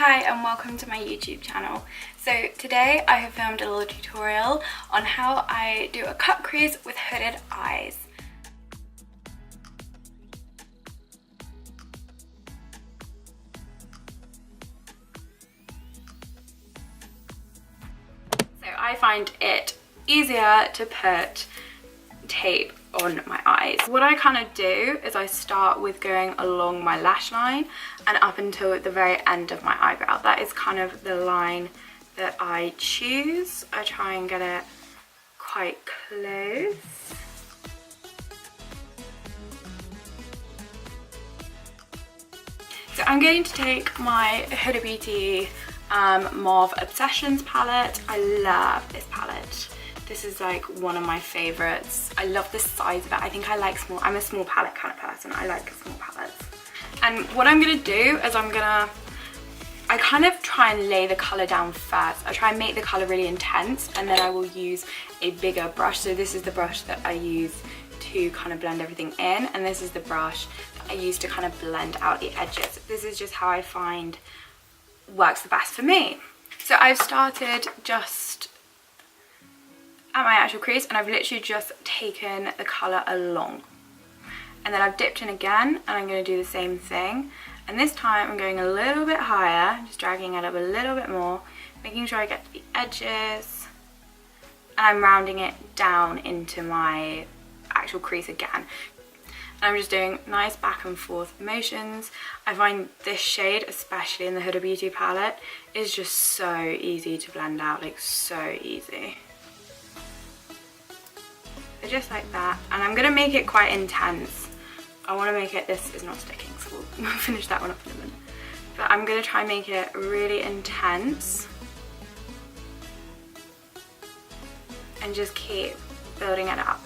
Hi and welcome to my YouTube channel. So today I have filmed a little tutorial on how I do a cut crease with hooded eyes. So I find it easier to put tape on my eyes. What I kind of do is I start with going along my lash line and up until the very end of my eyebrow. That is kind of the line that I choose. I try and get it quite close. So I'm going to take my Huda Beauty Mauve Obsessions palette. I love this palette. This is like one of my favorites. I love the size of it. I think I like small. I'm a small palette kind of person. I like small palettes. And what I'm gonna do is I kind of try and lay the color down first. I try and make the color really intense, and then I will use a bigger brush. So this is the brush that I use to kind of blend everything in, and this is the brush that I use to kind of blend out the edges. This is just how I find works the best for me. So I've started just at my actual crease, and I've literally just taken the colour along, and then I've dipped in again, and I'm going to do the same thing, and this time I'm going a little bit higher, just dragging it up a little bit more, making sure I get to the edges, and I'm rounding it down into my actual crease again. And I'm just doing nice back and forth motions. I find this shade, especially in the Huda Beauty palette, is just so easy to blend out, like so easy. So just like that, and I'm gonna make it quite intense. I want to make it, this is not sticking, so we'll finish that one up in a minute. But I'm gonna try and make it really intense and just keep building it up.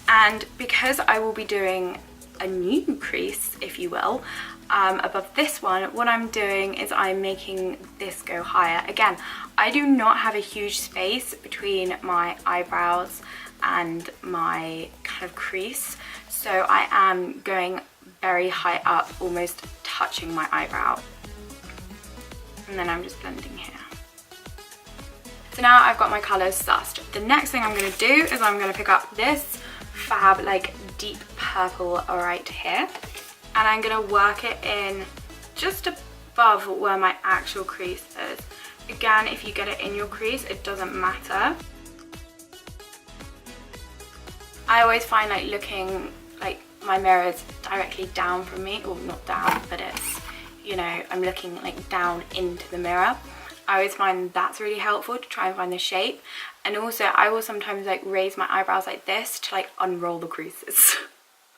And because I will be doing a new crease, if you will, above this one, what I'm doing is I'm making this go higher. Again, I do not have a huge space between my eyebrows and my kind of crease, so I am going very high up, almost touching my eyebrow, and then I'm just blending here. So now I've got my colours sussed. The next thing I'm going to do is I'm going to pick up this fab like deep purple right here, and I'm going to work it in just above where my actual crease is. Again, if you get it in your crease, it doesn't matter. I always find like looking like my mirror is directly down from me, or not down, but it's, you know, I'm looking like down into the mirror. I always find that's really helpful to try and find the shape. And also I will sometimes like raise my eyebrows like this to like unroll the creases.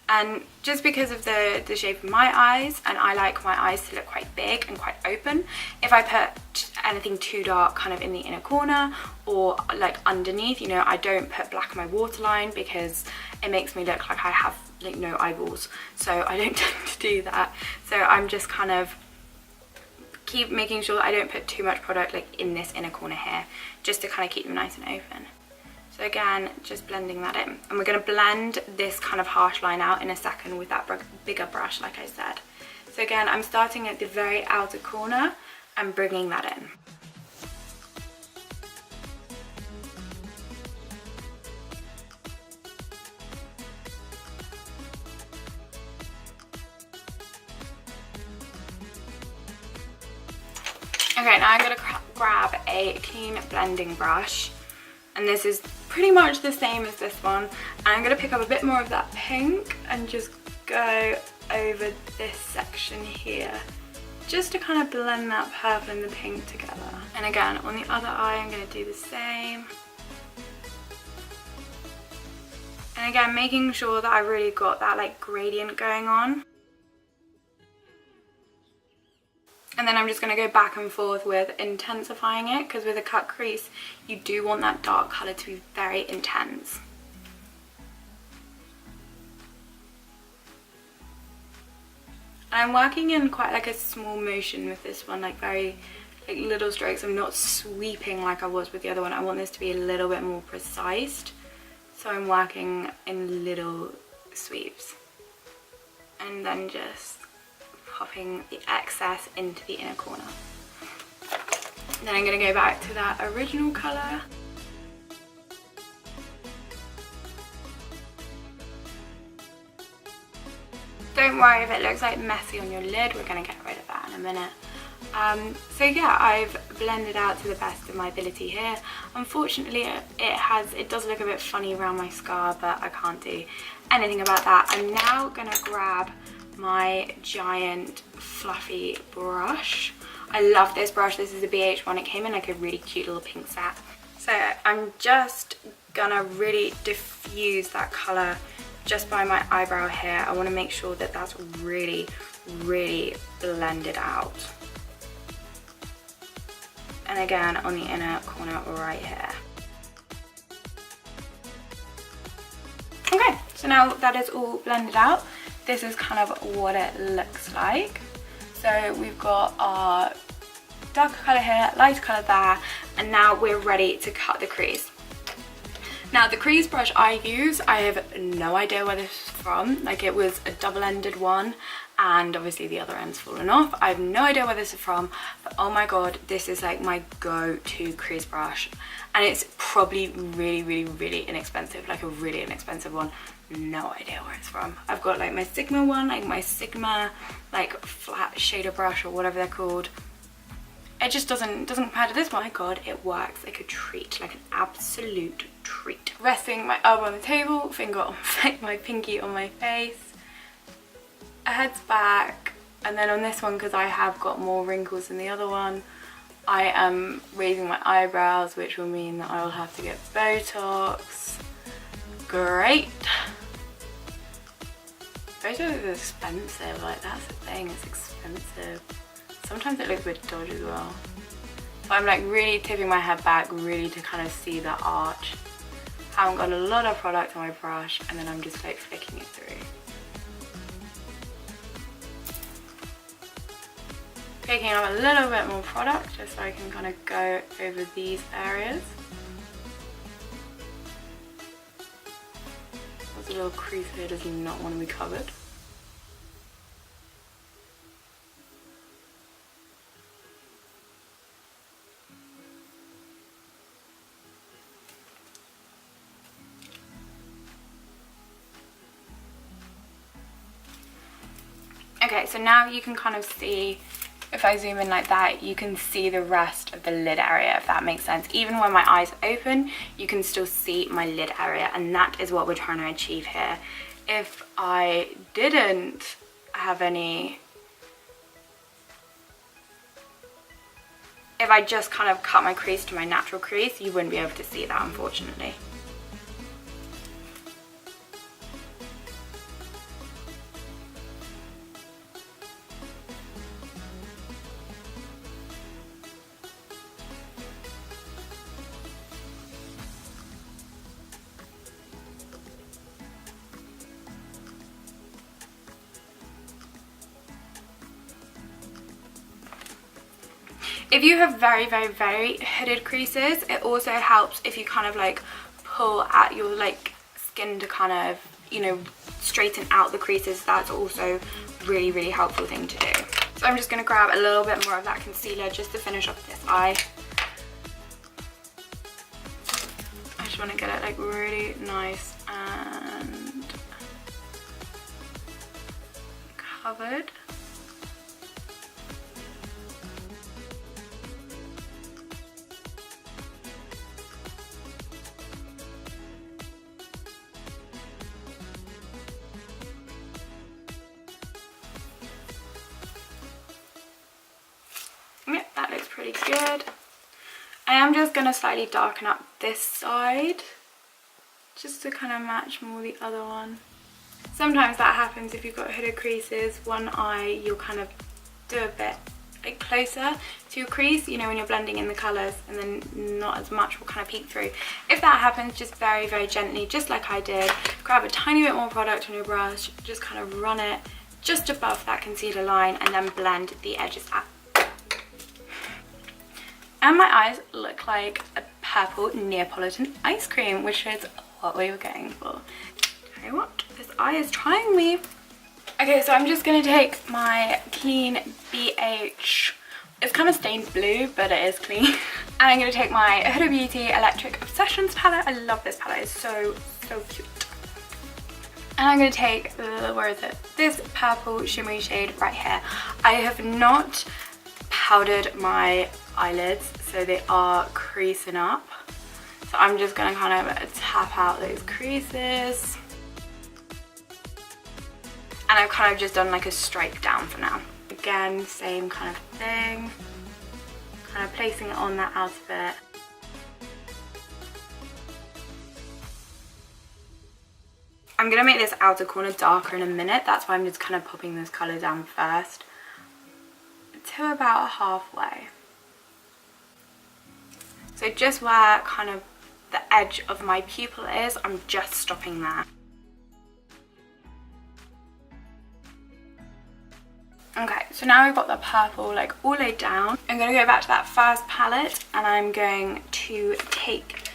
And just because of the shape of my eyes, and I like my eyes to look quite big and quite open, if I put anything too dark kind of in the inner corner or like underneath, you know, I don't put black on my waterline because it makes me look like I have like no eyeballs, so I don't tend to do that. So I'm just kind of keep making sure that I don't put too much product like in this inner corner here, just to kind of keep them nice and open. So again, just blending that in. And we're going to blend this kind of harsh line out in a second with that bigger brush, like I said. So again, I'm starting at the very outer corner and bringing that in. Okay, now I'm going to grab a clean blending brush, and this is pretty much the same as this one, and I'm going to pick up a bit more of that pink and just go over this section here, just to kind of blend that purple and the pink together. And again, on the other eye I'm going to do the same. And again, making sure that I really got that like gradient going on. And then I'm just going to go back and forth with intensifying it, because with a cut crease you do want that dark colour to be very intense. And I'm working in quite like a small motion with this one, like very like little strokes. I'm not sweeping like I was with the other one. I want this to be a little bit more precise, so I'm working in little sweeps. And then just popping the excess into the inner corner. Then I'm going to go back to that original colour. Don't worry if it looks like messy on your lid, we're going to get rid of that in a minute. So yeah, I've blended out to the best of my ability here. Unfortunately, it does look a bit funny around my scar, but I can't do anything about that. I'm now going to grab my giant fluffy brush. I love this brush. This is a BH one. It came in like a really cute little pink set. So I'm just gonna really diffuse that colour just by my eyebrow here. I want to make sure that that's really, really blended out. And again, on the inner corner right here. Okay, so now that is all blended out, this is kind of what it looks like. So we've got our darker colour here, lighter colour there, and now we're ready to cut the crease. Now the crease brush I use, I have no idea where this is from. Like, it was a double-ended one, and obviously the other end's fallen off. I have no idea where this is from, but oh my god, this is like my go-to crease brush, and it's probably really, really, really inexpensive, like a really inexpensive one. No idea where it's from. I've got like my Sigma one, like my Sigma like flat shader brush or whatever they're called. It just doesn't compare to this one. My god, it works like a treat, like an absolute treat. Resting my elbow on the table, finger on my pinky on my face, head's back, and then on this one, because I have got more wrinkles than the other one, I am raising my eyebrows, which will mean that I will have to get Botox. Great. Botox is expensive, like that's the thing, it's expensive. Sometimes it looks a bit dodgy as well. So I'm like really tipping my head back, really to kind of see the arch. Haven't got a lot of product on my brush, and then I'm just like flicking it through. Taking up a little bit more product just so I can kind of go over these areas. There's a little crease here, does not want to be covered. Okay, so now you can kind of see, if I zoom in like that, you can see the rest of the lid area, if that makes sense. Even when my eyes open, you can still see my lid area, and that is what we're trying to achieve here. If I didn't have any, if I just kind of cut my crease to my natural crease, you wouldn't be able to see that, unfortunately. If you have very, very, very hooded creases, it also helps if you kind of like pull at your like skin to kind of, you know, straighten out the creases. That's also really, really helpful thing to do. So I'm just going to grab a little bit more of that concealer just to finish off this eye. I just want to get it like really nice and covered. Yep, that looks pretty good. I am just going to slightly darken up this side just to kind of match more the other one. Sometimes that happens if you've got hooded creases. One eye you'll kind of do a bit like closer to your crease, you know, when you're blending in the colours, and then not as much will kind of peek through. If that happens, just very, very gently, just like I did, grab a tiny bit more product on your brush, just kind of run it just above that concealer line, and then blend the edges out. And my eyes look like a purple Neapolitan ice cream, which is what we were going for. Tell you what, this eye is trying me. Okay, so I'm just going to take my clean BH It's kind of stained blue, but it is clean. And I'm going to take my Huda Beauty Electric Obsessions palette. I love this palette. It's so cute. And I'm going to take, where is it? This purple shimmery shade right here. I have not powdered my eyelids, so they are creasing up. So I'm just going to kind of tap out those creases. And I've kind of just done like a stripe down for now. Again, same kind of thing. Kind of placing it on that outer bit. I'm going to make this outer corner darker in a minute. That's why I'm just kind of popping this colour down first. To about halfway. So just where kind of the edge of my pupil is, I'm just stopping there. Okay, so now we've got the purple like all laid down. I'm going to go back to that first palette and I'm going to take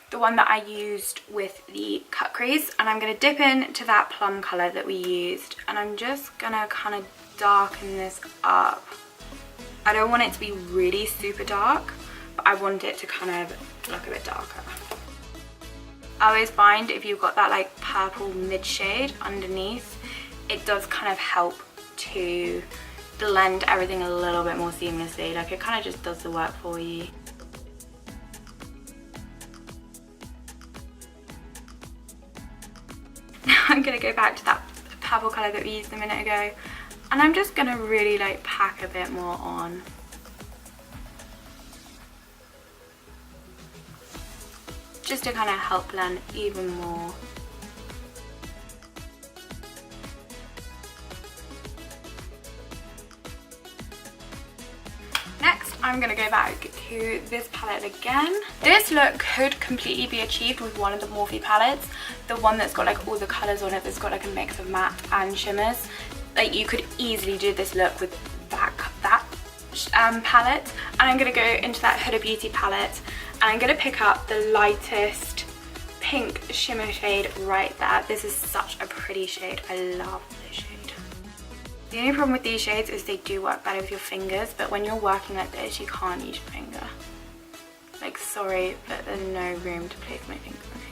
the one that I used with the cut crease and I'm going to dip into that plum colour that we used and I'm just going to kind of darken this up. I don't want it to be really super dark, but I want it to kind of look a bit darker. I always find if you've got that like purple mid shade underneath, it does kind of help to blend everything a little bit more seamlessly. Like it kind of just does the work for you. Now I'm going to go back to that purple colour that we used a minute ago and I'm just going to really like pack a bit more on. Just to kind of help blend even more. I'm going to go back to this palette again. This look could completely be achieved with one of the Morphe palettes. The one that's got like all the colours on it, that's got like a mix of matte and shimmers. Like you could easily do this look with that palette. And I'm going to go into that Huda Beauty palette and I'm going to pick up the lightest pink shimmer shade right there. This is such a pretty shade. I love this shade. The only problem with these shades is they do work better with your fingers, but when you're working like this, you can't use your finger. Like, sorry, but there's no room to place my finger in here.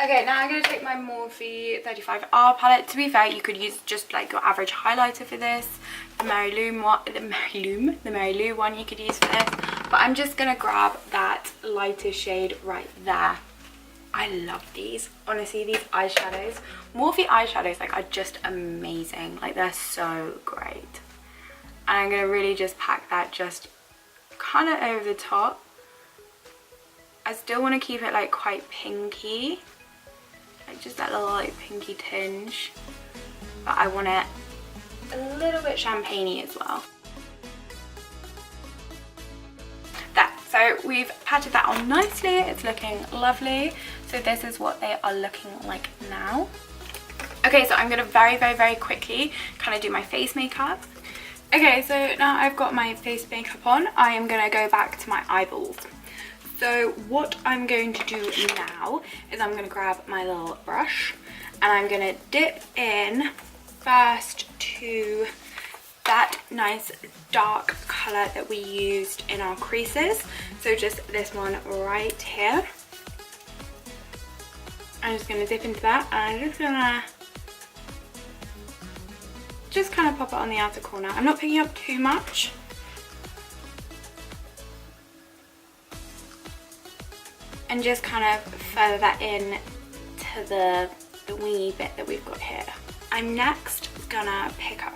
Okay, now I'm going to take my Morphe 35R palette. To be fair, you could use just like your average highlighter for this. The Mary Lou one you could use for this. But I'm just going to grab that lighter shade right there. I love these. Honestly, these eyeshadows. Morphe eyeshadows like are just amazing. Like they're so great. And I'm going to really just pack that just kind of over the top. I still want to keep it like quite pinky. Like just that little like pinky tinge. But I want it a little bit champagne-y as well. So we've patted that on nicely, it's looking lovely. So this is what they are looking like now. Okay, so I'm gonna very quickly kind of do my face makeup. Okay, so now I've got my face makeup on, I am gonna go back to my eyeballs. So what I'm going to do now is I'm gonna grab my little brush and I'm gonna dip in first to that nice dark colour that we used in our creases. So just this one right here. I'm just going to dip into that and I'm just going to just kind of pop it on the outer corner. I'm not picking up too much. And just kind of further that in to the wee bit that we've got here. I'm next gonna pick up,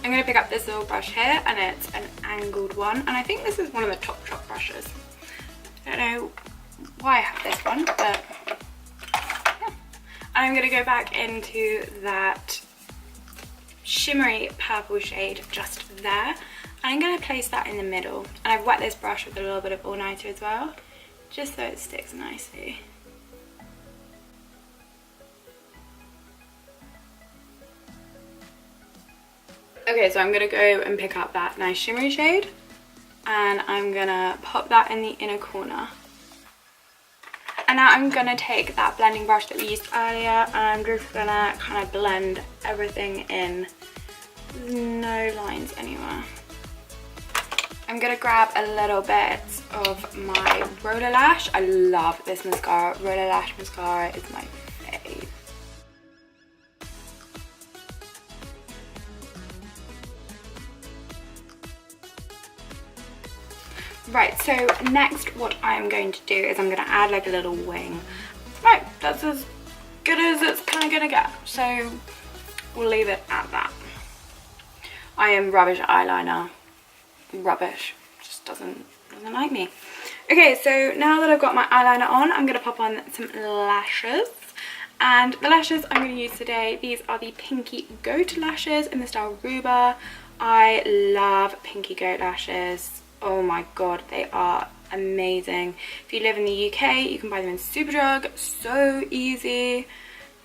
I'm gonna pick up this little brush here and it's an angled one and I think this is one of the Topshop brushes. I don't know why I have this one, but yeah. And I'm gonna go back into that shimmery purple shade just there and I'm gonna place that in the middle and I've wet this brush with a little bit of all-nighter as well just so it sticks nicely. Okay, so I'm going to go and pick up that nice shimmery shade and I'm gonna pop that in the inner corner. And now I'm gonna take that blending brush that we used earlier and I'm just gonna kind of blend everything in. There's no lines anywhere. I'm gonna grab a little bit of my roller lash. I love this mascara. Roller lash mascara is my fave. Right, so next what I'm going to do is I'm gonna add like a little wing. Right, that's as good as it's kind of gonna get. So we'll leave it at that. I am rubbish at eyeliner. Rubbish. Just doesn't like me. Okay, so now that I've got my eyeliner on, I'm gonna pop on some lashes. And the lashes I'm gonna use today, these are the Pinky Goat lashes in the style Ruba. I love Pinky Goat lashes. Oh my god, they are amazing. If you live in the UK, you can buy them in Superdrug. So easy.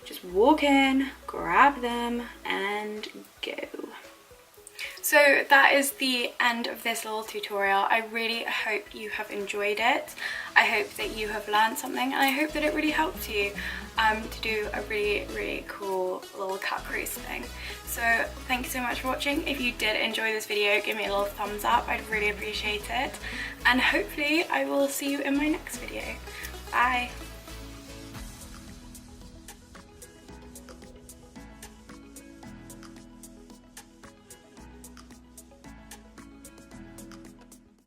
Just walk in, grab them, and go. So that is the end of this little tutorial. I really hope you have enjoyed it. I hope that you have learned something, and I hope that it really helped you to do a really cool little cut crease thing. So thank you so much for watching. If you did enjoy this video, give me a little thumbs up. I'd really appreciate it. And hopefully I will see you in my next video. Bye.